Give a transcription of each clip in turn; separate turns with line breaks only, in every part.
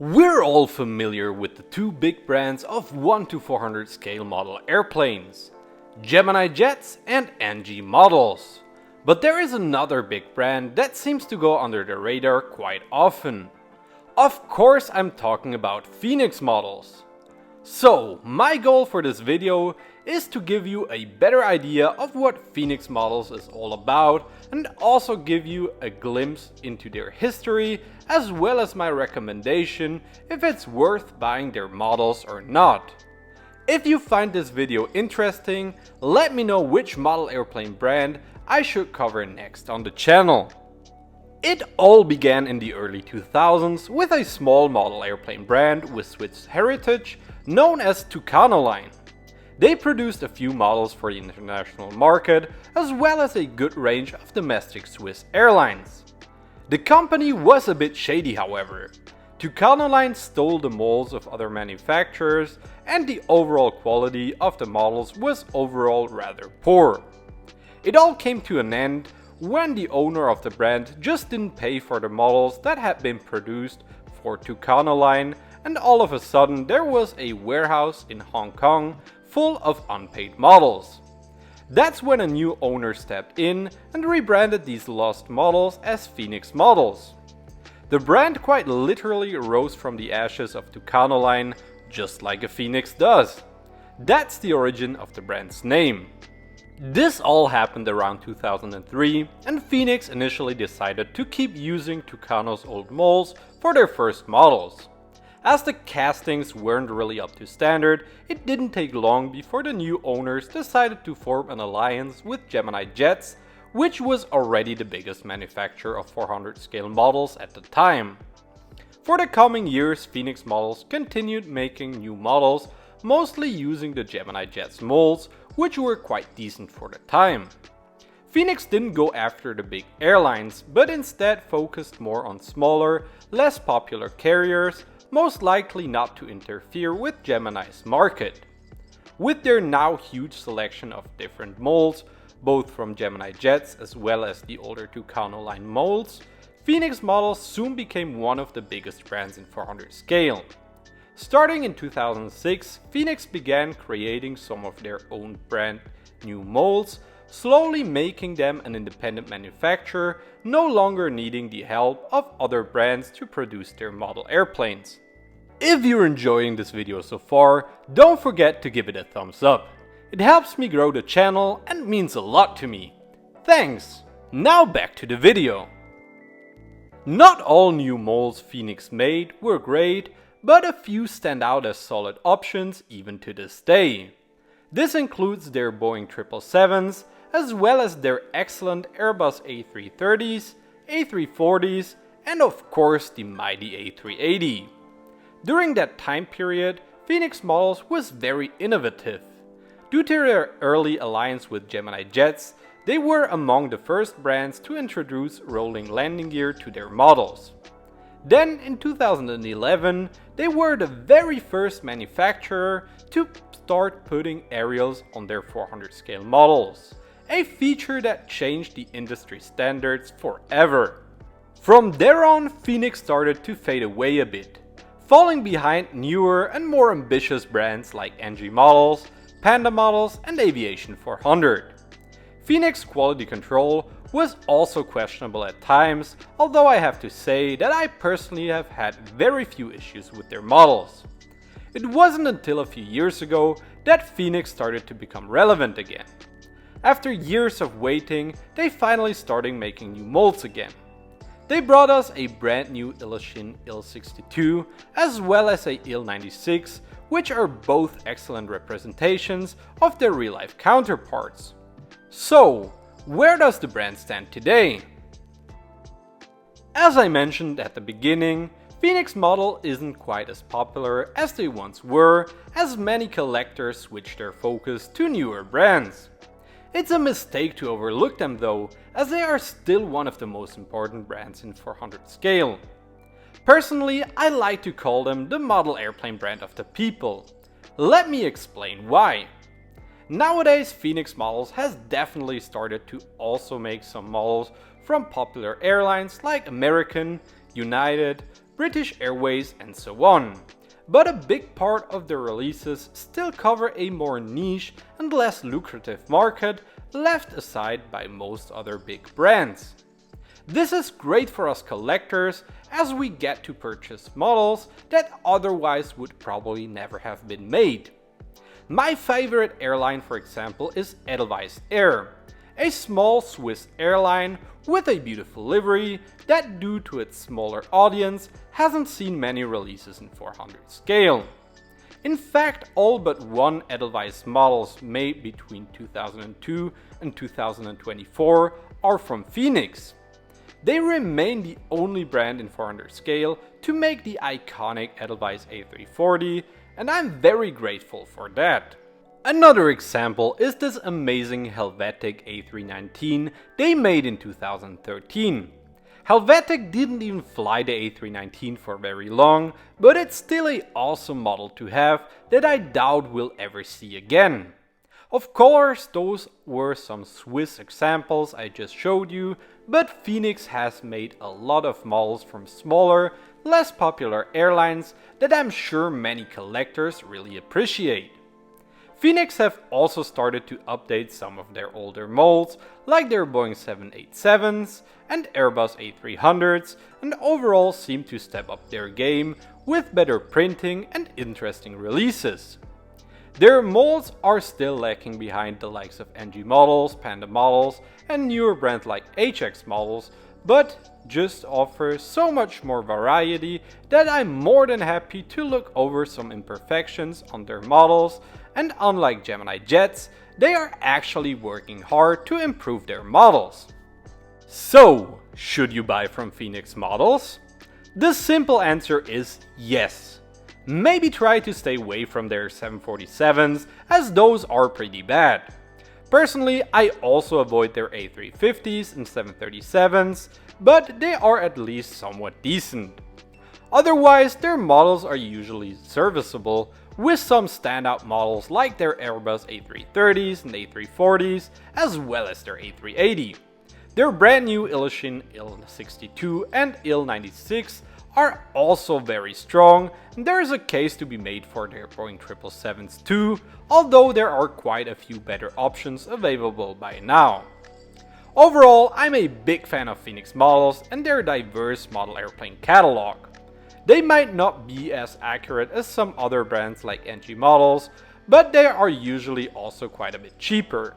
We're all familiar with the two big brands of 1 to 400 scale model airplanes, Gemini Jets and NG models. But there is another big brand that seems to go under the radar quite often. Of course, I'm talking about Phoenix models. So, my goal for this video is to give you a better idea of what Phoenix models is all about and also give you a glimpse into their history as well as my recommendation if it's worth buying their models or not. If you find this video interesting, let me know which model airplane brand I should cover next on the channel. It all began in the early 2000s with a small model airplane brand with Swiss heritage known as Tucano line. They produced a few models for the international market as well as a good range of domestic Swiss airlines. The company was a bit shady, however. Tucano line stole the molds of other manufacturers and the overall quality of the models was overall rather poor. It all came to an end when the owner of the brand just didn't pay for the models that had been produced for Tucano line, and all of a sudden there was a warehouse in Hong Kong full of unpaid models. That's when a new owner stepped in and rebranded these lost models as Phoenix models. The brand quite literally rose from the ashes of Tucano line, just like a phoenix does. That's the origin of the brand's name. This all happened around 2003, and Phoenix initially decided to keep using Tucano's old molds for their first models. As the castings weren't really up to standard, it didn't take long before the new owners decided to form an alliance with Gemini Jets, which was already the biggest manufacturer of 400 scale models at the time. For the coming years, Phoenix models continued making new models, mostly using the Gemini Jets molds, which were quite decent for the time. Phoenix didn't go after the big airlines, but instead focused more on smaller, less popular carriers, most likely not to interfere with Gemini's market. With their now huge selection of different molds, both from Gemini Jets as well as the older Tucano line molds, Phoenix models soon became one of the biggest brands in 400 scale. Starting in 2006, Phoenix began creating some of their own brand new molds, slowly making them an independent manufacturer, no longer needing the help of other brands to produce their model airplanes. If you're enjoying this video so far, don't forget to give it a thumbs up. It helps me grow the channel and means a lot to me. Thanks! Now back to the video. Not all new molds Phoenix made were great, but a few stand out as solid options even to this day. This includes their Boeing 777s, as well as their excellent Airbus A330s, A340s, and of course the mighty A380. During that time period, Phoenix models was very innovative. Due to their early alliance with Gemini Jets, they were among the first brands to introduce rolling landing gear to their models. Then in 2011, they were the very first manufacturer to start putting aerials on their 400 scale models, a feature that changed the industry standards forever. From there on, Phoenix started to fade away a bit, falling behind newer and more ambitious brands like NG models, Panda models, and Aviation 400. Phoenix quality control was also questionable at times, although I have to say that I personally have had very few issues with their models. It wasn't until a few years ago that Phoenix started to become relevant again. After years of waiting, they finally started making new molds again. They brought us a brand new Ilyushin Il-62 as well as a Il-96, which are both excellent representations of their real-life counterparts. So, where does the brand stand today? As I mentioned at the beginning, Phoenix model isn't quite as popular as they once were, as many collectors switched their focus to newer brands. It's a mistake to overlook them though, as they are still one of the most important brands in 400 scale. Personally, I like to call them the model airplane brand of the people. Let me explain why. Nowadays, Phoenix models has definitely started to also make some models from popular airlines like American, United, British Airways and so on. But a big part of their releases still cover a more niche and less lucrative market left aside by most other big brands. This is great for us collectors as we get to purchase models that otherwise would probably never have been made. My favorite airline, for example, is Edelweiss Air, a small Swiss airline with a beautiful livery that, due to its smaller audience, hasn't seen many releases in 400 scale. In fact, all but one Edelweiss models made between 2002 and 2024 are from Phoenix. They remain the only brand in 400 scale to make the iconic Edelweiss A340, and I'm very grateful for that. Another example is this amazing Helvetic A319 they made in 2013. Helvetic didn't even fly the A319 for very long, but it's still an awesome model to have that I doubt we'll ever see again. Of course, those were some Swiss examples I just showed you, but Phoenix has made a lot of models from smaller, less popular airlines that I'm sure many collectors really appreciate. Phoenix have also started to update some of their older molds, like their Boeing 787s and Airbus A300s, and overall seem to step up their game with better printing and interesting releases. Their molds are still lacking behind the likes of NG models, Panda models, and newer brands like HX models, but just offer so much more variety that I'm more than happy to look over some imperfections on their models, and unlike Gemini Jets, they are actually working hard to improve their models. So, should you buy from Phoenix models? The simple answer is yes. Maybe try to stay away from their 747s, as those are pretty bad. Personally, I also avoid their A350s and 737s, but they are at least somewhat decent. Otherwise, their models are usually serviceable, with some standout models like their Airbus A330s and A340s, as well as their A380. Their brand new Ilyushin Il-62 and Il-96 are also very strong, and there is a case to be made for their Boeing 777s too, although there are quite a few better options available by now. Overall, I'm a big fan of Phoenix models and their diverse model airplane catalog. They might not be as accurate as some other brands like NG models, but they are usually also quite a bit cheaper.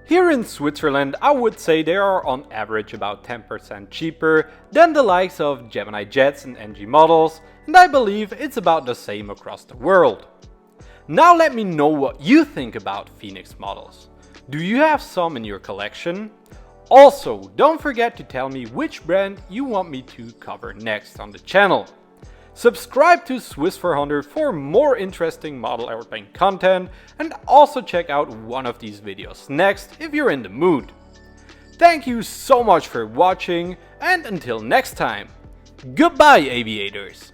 Here in Switzerland, I would say they are on average about 10% cheaper than the likes of Gemini Jets and NG models, and I believe it's about the same across the world. Now let me know what you think about Phoenix models. Do you have some in your collection? Also, don't forget to tell me which brand you want me to cover next on the channel. Subscribe to Swiss 400 for more interesting model airplane content, and also check out one of these videos next if you're in the mood. Thank you so much for watching, and until next time, goodbye aviators!